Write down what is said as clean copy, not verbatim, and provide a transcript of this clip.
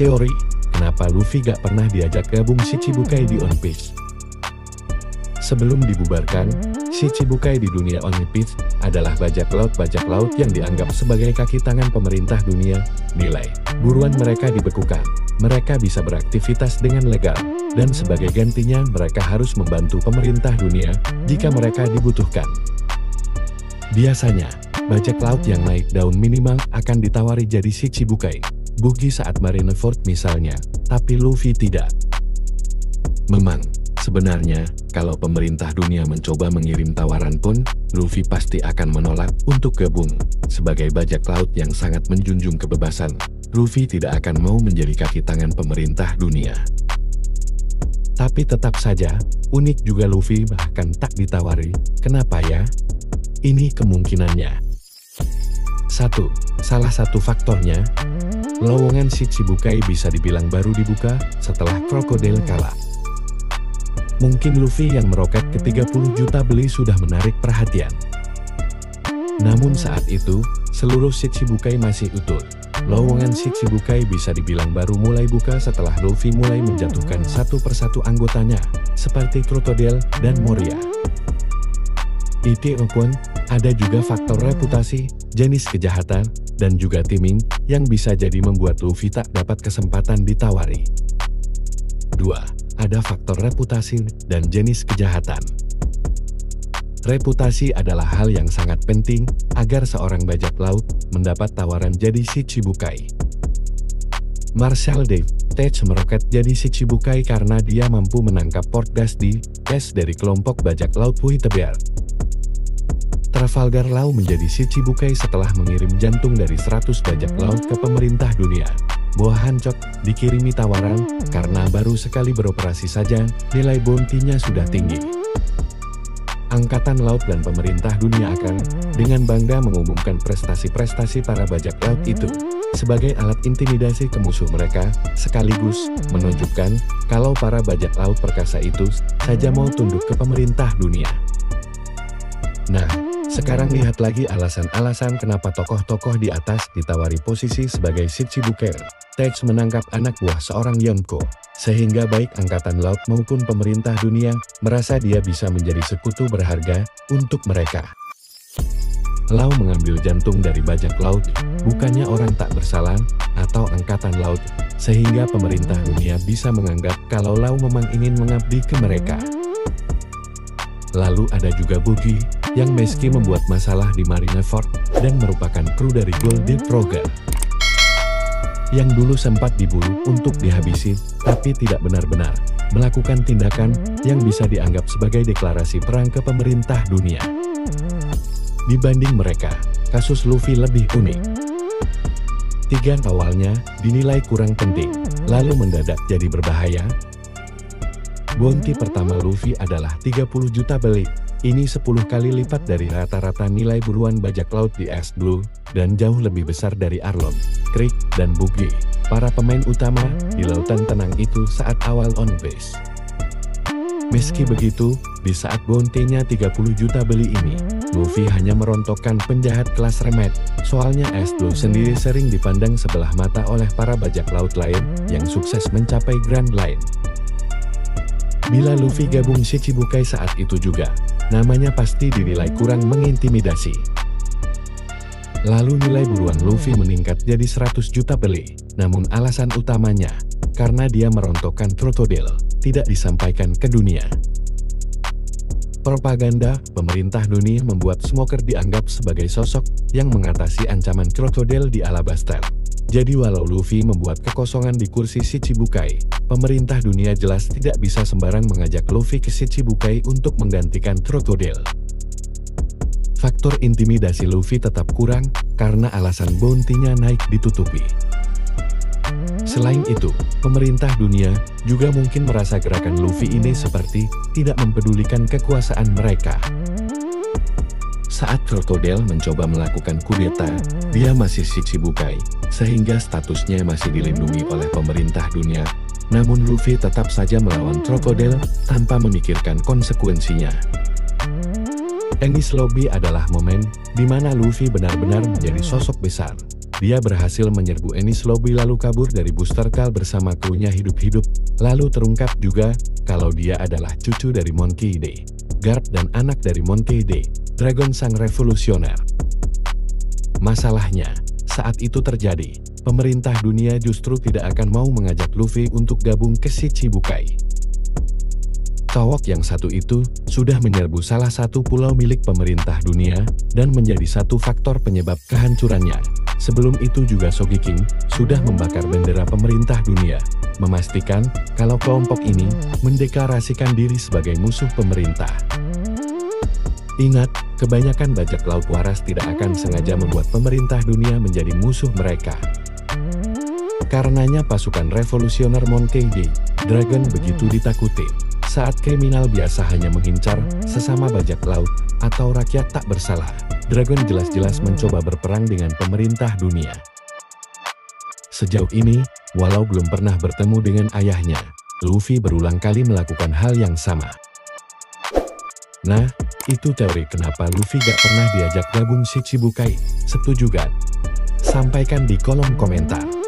Teori, kenapa Luffy gak pernah diajak gabung Shichibukai di One Piece? Sebelum dibubarkan, Shichibukai di dunia One Piece adalah bajak laut yang dianggap sebagai kaki tangan pemerintah dunia. Nilai buruan mereka dibekukan. Mereka bisa beraktivitas dengan legal, dan sebagai gantinya mereka harus membantu pemerintah dunia jika mereka dibutuhkan. Biasanya, bajak laut yang naik daun minimal akan ditawari jadi Shichibukai, Buggy saat Marineford misalnya, tapi Luffy tidak. Memang, sebenarnya, kalau pemerintah dunia mencoba mengirim tawaran pun, Luffy pasti akan menolak untuk gabung. Sebagai bajak laut yang sangat menjunjung kebebasan, Luffy tidak akan mau menjadi kaki tangan pemerintah dunia. Tapi tetap saja, unik juga Luffy bahkan tak ditawari. Kenapa ya? Ini kemungkinannya. 1. Salah satu faktornya, lowongan Shichibukai bisa dibilang baru dibuka setelah Crocodile kalah. Mungkin Luffy yang meroket ke 30 juta beli sudah menarik perhatian. Namun saat itu, seluruh Shichibukai masih utuh. Lowongan Shichibukai bisa dibilang baru mulai buka setelah Luffy mulai menjatuhkan satu persatu anggotanya, seperti Crocodile dan Moria. Itu pun, ada juga faktor reputasi, jenis kejahatan, dan juga timing, yang bisa jadi membuat Luffy tak dapat kesempatan ditawari. 2. Ada faktor reputasi dan jenis kejahatan. Reputasi adalah hal yang sangat penting agar seorang bajak laut mendapat tawaran jadi Shichibukai. Marshal Dave Teach meroket jadi Shichibukai karena dia mampu menangkap port gas di es dari kelompok bajak laut Whitebeard. Trafalgar Law menjadi Shichibukai setelah mengirim jantung dari 100 bajak laut ke pemerintah dunia. Boa Hancock dikirimi tawaran karena baru sekali beroperasi saja, nilai bounty-nya sudah tinggi. Angkatan Laut dan pemerintah dunia akan dengan bangga mengumumkan prestasi-prestasi para bajak laut itu sebagai alat intimidasi ke musuh mereka, sekaligus menunjukkan kalau para bajak laut perkasa itu saja mau tunduk ke pemerintah dunia. Nah, sekarang lihat lagi alasan-alasan kenapa tokoh-tokoh di atas ditawari posisi sebagai Shichibukai. Teach menangkap anak buah seorang Yonko, sehingga baik Angkatan Laut maupun pemerintah dunia merasa dia bisa menjadi sekutu berharga untuk mereka. Law mengambil jantung dari bajak laut, bukannya orang tak bersalah, atau Angkatan Laut, sehingga pemerintah dunia bisa menganggap kalau Law memang ingin mengabdi ke mereka. Lalu ada juga Buggy, yang meski membuat masalah di Marineford, dan merupakan kru dari Goldie Roger, yang dulu sempat diburu untuk dihabisi, tapi tidak benar-benar melakukan tindakan yang bisa dianggap sebagai deklarasi perang ke pemerintah dunia. Dibanding mereka, kasus Luffy lebih unik. 3. Awalnya dinilai kurang penting, lalu mendadak jadi berbahaya. Bounty pertama Luffy adalah 30 juta beli. Ini 10 kali lipat dari rata-rata nilai buruan bajak laut di Es Blue, dan jauh lebih besar dari Arlong, Krieg, dan Buggy, para pemain utama di Lautan Tenang itu saat awal on base. Meski begitu, di saat bounty-nya 30 juta beli ini, Luffy hanya merontokkan penjahat kelas remet, soalnya Es Blue sendiri sering dipandang sebelah mata oleh para bajak laut lain yang sukses mencapai Grand Line. Bila Luffy gabung Shichibukai saat itu juga, namanya pasti dinilai kurang mengintimidasi. Lalu nilai buruan Luffy meningkat jadi 100 juta beli, namun alasan utamanya, karena dia merontokkan Crocodile, tidak disampaikan ke dunia. Propaganda, pemerintah dunia membuat Smoker dianggap sebagai sosok yang mengatasi ancaman Crocodile di Alabasta. Jadi walau Luffy membuat kekosongan di kursi Shichibukai, pemerintah dunia jelas tidak bisa sembarang mengajak Luffy ke Shichibukai untuk menggantikan Crocodile. Faktor intimidasi Luffy tetap kurang, karena alasan bounty-nya naik ditutupi. Selain itu, pemerintah dunia juga mungkin merasa gerakan Luffy ini seperti tidak mempedulikan kekuasaan mereka. Saat Crocodile mencoba melakukan kudeta, dia masih Shichibukai, sehingga statusnya masih dilindungi oleh pemerintah dunia. Namun Luffy tetap saja melawan Crocodile tanpa memikirkan konsekuensinya. Enies Lobby adalah momen di mana Luffy benar-benar menjadi sosok besar. Dia berhasil menyerbu Enies Lobby lalu kabur dari Booster Call bersama krunya hidup-hidup. Lalu terungkap juga kalau dia adalah cucu dari Monkey D. Garp dan anak dari Monkey D. Dragon sang revolusioner. Masalahnya, saat itu terjadi, pemerintah dunia justru tidak akan mau mengajak Luffy untuk gabung ke Shichibukai. Cowok yang satu itu sudah menyerbu salah satu pulau milik pemerintah dunia dan menjadi satu faktor penyebab kehancurannya. Sebelum itu juga Sogeking sudah membakar bendera pemerintah dunia, memastikan kalau kelompok ini mendeklarasikan diri sebagai musuh pemerintah. Ingat, kebanyakan bajak laut waras tidak akan sengaja membuat pemerintah dunia menjadi musuh mereka. Karenanya pasukan revolusioner Monkey D. Dragon begitu ditakuti. Saat kriminal biasa hanya mengincar sesama bajak laut atau rakyat tak bersalah, Dragon jelas-jelas mencoba berperang dengan pemerintah dunia. Sejauh ini, walau belum pernah bertemu dengan ayahnya, Luffy berulang kali melakukan hal yang sama. Nah, itu teori kenapa Luffy gak pernah diajak gabung Shichibukai. Setuju gak? Sampaikan di kolom komentar.